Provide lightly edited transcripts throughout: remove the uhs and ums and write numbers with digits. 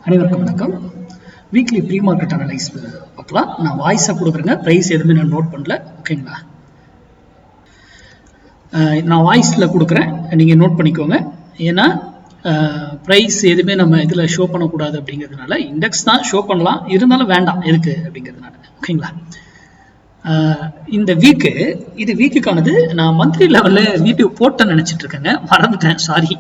அனைவருக்கும் வணக்கம். Weekly pre market analyse பார்க்கலாம். நான் வாய்ஸாக கொடுக்குறேங்க, ப்ரைஸ் எதுவுமே நான் நோட் பண்ணல. ஓகேங்களா, நான் வாய்ஸில் கொடுக்குறேன், நீங்கள் நோட் பண்ணிக்கோங்க. ஏன்னா ப்ரைஸ் எதுவுமே நம்ம இதில் ஷோ பண்ணக்கூடாது அப்படிங்கிறதுனால. இண்டெக்ஸ் தான் ஷோ பண்ணலாம், இருந்தாலும் வேண்டாம் எதுக்கு அப்படிங்கிறதுனால. ஓகேங்களா, இந்த வீக்குக்கானது நான் மந்த்லி லெவலில் வீடியோ போட்டேன்னு நினச்சிட்டு இருக்கேங்க, மறந்துட்டேன், சாரி.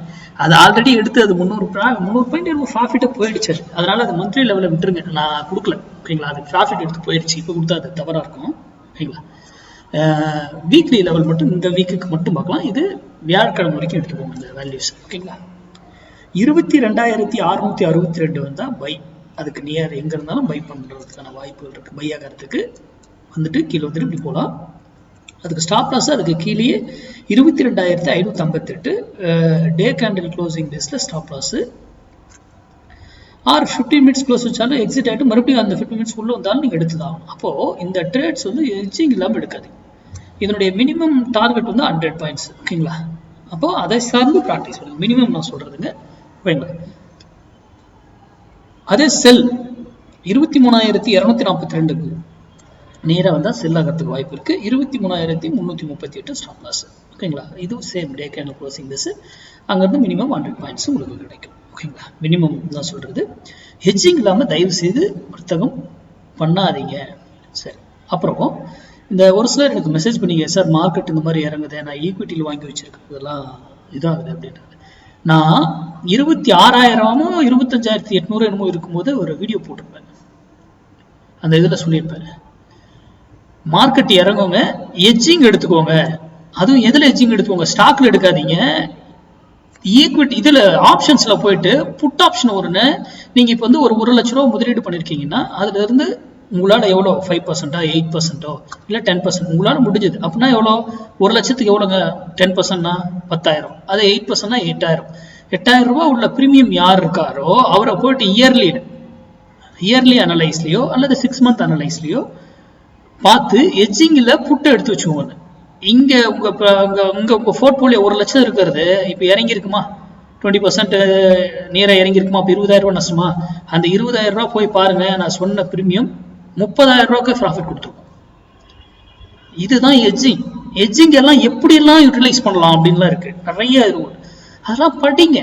அது ஆல்ரெடி எடுத்து அது 300 பாயிண்ட் ப்ராஃபிட்டை போயிடுச்சு. அதனால அது மந்த்லி லெவலில் விட்டுருங்க, நான் கொடுக்கல. ஓகேங்களா, அது ப்ராஃபிட் எடுத்து போயிடுச்சு. இப்போ கொடுத்தா அது தவறாக இருக்கும். ஓகேங்களா, வீக்லி லெவல் மட்டும் இந்த வீக்குக்கு மட்டும் பார்க்கலாம். இது வியாழக்கிழமை வரைக்கும் எடுத்துக்கோங்க இந்த வேல்யூஸ். ஓகேங்களா, 22,662 வந்தால் பை, அதுக்கு நியர் எங்கே இருந்தாலும் பை பண்ணுறதுக்கான வாய்ப்புகள் இருக்குது. பை ஆகிறதுக்கு வந்துட்டு கீழே வந்துட்டு இப்படி போகலாம். அதுக்கு ஸ்டாப் லாஸ் அதுக்கு கீழே 22,558 டே கேண்டில் க்ளோசிங் பேஸில் stop loss. Or 15 minutes close வச்சாலும் எக்ஸிட் ஆகிட்டு மறுபடியும் அந்த 15 மினிட்ஸ் உள்ள வந்தாலும் நீங்கள் எடுத்துதான். அப்போது இந்த ட்ரேட்ஸ் வந்து எட்ஜிங் இல்லாமல் எடுக்காது. இதனுடைய மினிமம் டார்கெட் வந்து 100 பாயிண்ட்ஸ். ஓகேங்களா, அப்போது அதை சார்ந்து ப்ராக்டிஸ் பண்ணுங்க. மினிமம் நான் சொல்கிறதுங்க. ஓகேங்களா, அதே செல் 23,242க்கு நேராக வந்தால் செல் ஆகிறதுக்கு வாய்ப்பு இருக்குது. 23,338 ஸ்டாப் லாஸ். ஓகேங்களா, இதுவும் same day candle closing base. அங்கேருந்து மினிமம் 100 பாயிண்ட்ஸ் உங்களுக்கு கிடைக்கும். ஓகேங்களா, மினிமம் தான் சொல்கிறது. ஹெட்ஜிங் இல்லாமல் தயவு செய்து வர்த்தகம் பண்ணாதீங்க. சரி, அப்புறம் இந்த ஒரு சிலர் எனக்கு மெசேஜ் பண்ணிங்க, சார் மார்க்கெட் இந்த மாதிரி இறங்குது, நான் ஈக்விட்டியில் வாங்கி வச்சுருக்கேன், இதெல்லாம் இதாகுது அப்படின்றது. நான் 26,000 25,800 என்னமோ இருக்கும்போது ஒரு வீடியோ போட்டிருப்பேன். அந்த இதில் சொல்லியிருப்பேன், மார்க்கெட் இறங்குங்க, எட்ஜிங் எடுத்துக்கோங்க. அதுவும் எதில் எட்ஜிங் எடுத்துக்கோங்க, ஸ்டாக்ல எடுக்காதீங்க. ஈக்விட்டி இதில் ஆப்ஷன்ஸில் போயிட்டு புட் ஆப்ஷன் ஒன்று, நீங்கள் இப்போ வந்து ஒரு 1 லட்ச ரூபா முதலீடு பண்ணியிருக்கீங்கன்னா அதுல இருந்து உங்களால் எவ்வளோ 5%, 8%, இல்லை 10% உங்களால் முடிஞ்சது. அப்படின்னா எவ்வளோ, 1 லட்சத்துக்கு எவ்வளோங்க, 10%னா 10,000, அது 8%னா 8,000. 8,000 ரூபா உள்ள ப்ரீமியம் யார் இருக்காரோ அவரை போயிட்டு இயர்லி அனலைஸ்லையோ அல்லது 6 மந்த் அனலைஸ்லையோ பார்த்து எட்ஜிங்கில் புட்டை எடுத்து வச்சுக்கோங்க. இங்கே உங்கள் போர்ட்ஃபோலியோ 1 லட்சம் இருக்கிறது இப்போ இறங்கியிருக்குமா, 20% நேராக இறங்கியிருக்குமா, அப்போ 20,000 ரூபா நஷ்டமா? அந்த 20,000 ரூபா போய் பாருங்க, நான் சொன்ன ப்ரீமியம் 30,000 ரூபாய்க்கு ப்ராஃபிட் கொடுத்துருக்கோம். இதுதான் எட்ஜிங். எட்ஜிங் எல்லாம் எப்படியெல்லாம் யூட்டிலைஸ் பண்ணலாம் அப்படின்லாம் இருக்கு, நிறைய இது. அதெல்லாம் படிங்க.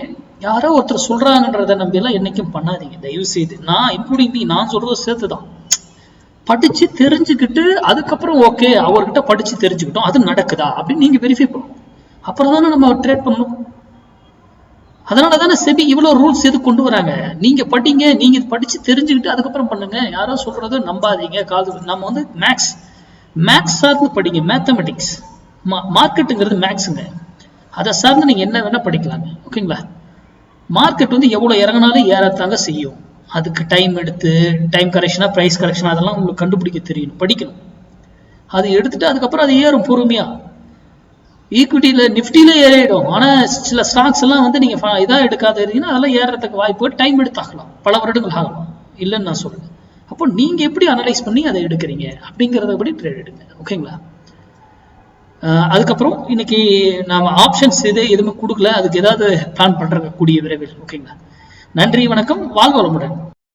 யாரோ ஒருத்தர் சொல்றாங்கன்றத நம்பியெல்லாம் என்னைக்கும் பண்ணாதீங்க தயவு செய்து. நான் இப்படி நான் சொல்றது சேர்த்து தான் படிச்சு தெரிஞ்சுக்கிட்டு அதுக்கப்புறம் ஓகே அவர்கிட்ட படிச்சு தெரிஞ்சுக்கிட்டோம், அது நடக்குதா அப்படின்னு நீங்க வெரிஃபை பண்ணணும். அப்புறம் தானே நம்ம ட்ரேட் பண்ணணும். அதனால தானே செபி இவ்வளோ ரூல்ஸ் எது கொண்டு வராங்க. நீங்க படிங்க, நீங்க படிச்சு தெரிஞ்சுக்கிட்டு அதுக்கப்புறம் பண்ணுங்க. யாரோ சொல்றத நம்பாதீங்க. நம்ம வந்து மேக்ஸ் சார்ந்து படிங்க, மேத்தமெட்டிக்ஸ். மார்க்கெட்டுங்கிறது மேக்ஸுங்க, அதை சார்ந்து நீங்க என்ன வேணா படிக்கலாங்க. ஓகேங்களா, மார்க்கெட் வந்து எவ்வளவு இறங்கினாலும் ஏறத்தாங்க செய்யும். அதுக்கு டைம் எடுத்து டைம் கரெக்ஷனா பிரைஸ் கரெக்ஷனா அதெல்லாம் உங்களுக்கு கண்டுபிடிக்க தெரியணும், படிக்கணும். அது எடுத்துட்டு அதுக்கப்புறம் அது ஏறும் பொறுமையா. ஈக்விட்டியில நிஃப்டியில ஏறிடும். ஆனா சில ஸ்டாக்ஸ் எல்லாம் வந்து நீங்க இதா எடுக்காத இருந்தீங்கன்னா அதெல்லாம் ஏறதுக்கு வாய்ப்பு டைம் எடுத்தாகலாம், பல வருடங்கள் ஆகலாம், இல்லைன்னு நான் சொல்றேன். அப்போ நீங்க எப்படி அனலைஸ் பண்ணி அதை எடுக்கிறீங்க அப்படிங்கிறத படி ட்ரேட் எடுங்க. ஓகேங்களா, அதுக்கப்புறம் இன்னைக்கு நாம ஆப்ஷன்ஸ் எதுவுமே கொடுக்கல, அதுக்கு ஏதாவது பிளான் பண்ற கூடிய விரைவில். ஓகேங்களா, நன்றி, வணக்கம், வாழ்க வளமுடன்.